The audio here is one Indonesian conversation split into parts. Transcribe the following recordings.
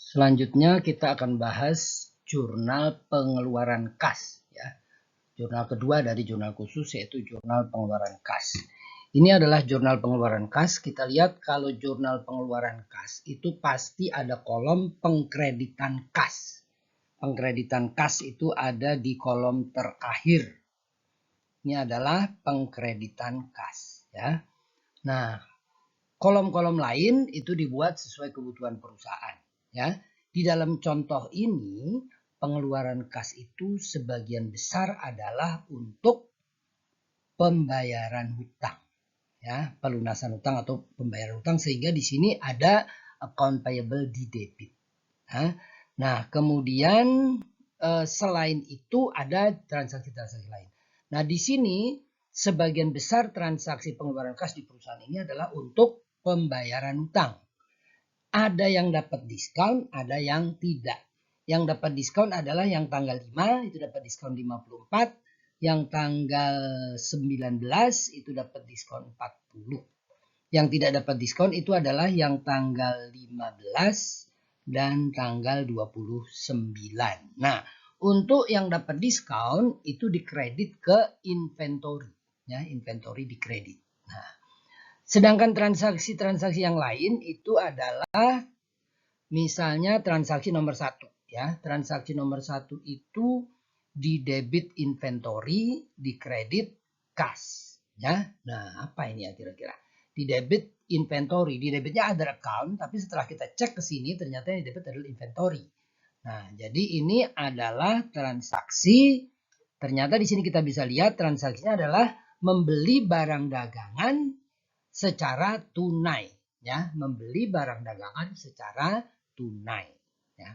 Selanjutnya kita akan bahas jurnal pengeluaran kas ya. Jurnal kedua dari jurnal khusus yaitu jurnal pengeluaran kas. Ini adalah jurnal pengeluaran kas. Kita lihat kalau jurnal pengeluaran kas itu pasti ada kolom pengkreditan kas. Pengkreditan kas itu ada di kolom terakhir. Ini adalah pengkreditan kas ya. Nah, kolom-kolom lain itu dibuat sesuai kebutuhan perusahaan ya. Di dalam contoh ini pengeluaran kas itu sebagian besar adalah untuk pembayaran hutang ya, pelunasan hutang atau pembayaran hutang, sehingga di sini ada account payable di debit. Nah, kemudian selain itu ada transaksi-transaksi lain. Nah, di sini sebagian besar transaksi pengeluaran kas di perusahaan ini adalah untuk pembayaran hutang. Ada yang dapat diskon, ada yang tidak. Yang dapat diskon adalah yang tanggal 5 itu dapat diskon 54, yang tanggal 19 itu dapat diskon 40. Yang tidak dapat diskon itu adalah yang tanggal 15 dan tanggal 29. Nah, untuk yang dapat diskon itu dikredit ke inventory ya, inventory dikredit. Nah, sedangkan transaksi-transaksi yang lain itu adalah misalnya transaksi nomor 1 ya. Transaksi nomor 1 itu di debit inventory, di kredit kas ya. Nah, apa ini ya kira-kira? Di debit inventory, di debitnya other account, tapi setelah kita cek ke sini ternyata yang debit adalah inventory. Nah, jadi ini adalah transaksi, ternyata di sini kita bisa lihat transaksinya adalah membeli barang dagangan secara tunai ya, membeli barang dagangan secara tunai ya.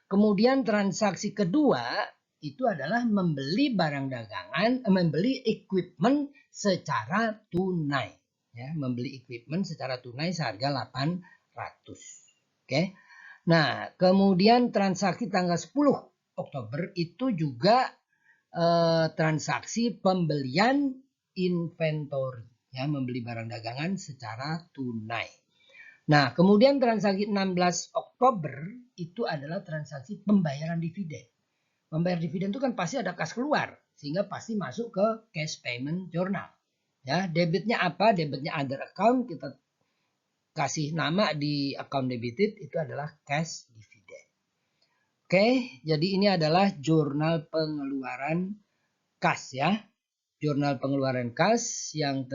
Kemudian transaksi kedua itu adalah membeli barang dagangan, membeli equipment secara tunai ya, membeli equipment secara tunai seharga 800. Oke. Nah, kemudian transaksi tanggal 10 Oktober itu juga transaksi pembelian inventory ya, membeli barang dagangan secara tunai. Nah, kemudian transaksi 16 Oktober itu adalah transaksi pembayaran dividen. Membayar dividen itu kan pasti ada kas keluar, sehingga pasti masuk ke cash payment journal. Ya, debitnya apa? Debitnya other account, kita kasih nama di account debited itu adalah cash dividen. Oke, jadi ini adalah jurnal pengeluaran kas ya. Jurnal pengeluaran kas yang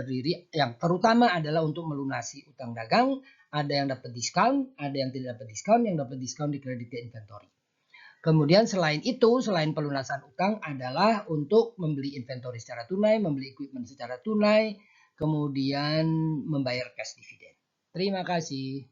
terutama adalah untuk melunasi utang dagang. Ada yang dapat diskon, ada yang tidak dapat diskon. Yang dapat diskon dikredit ke inventory. Kemudian selain itu, selain pelunasan utang adalah untuk membeli inventory secara tunai, membeli equipment secara tunai, kemudian membayar cash dividen. Terima kasih.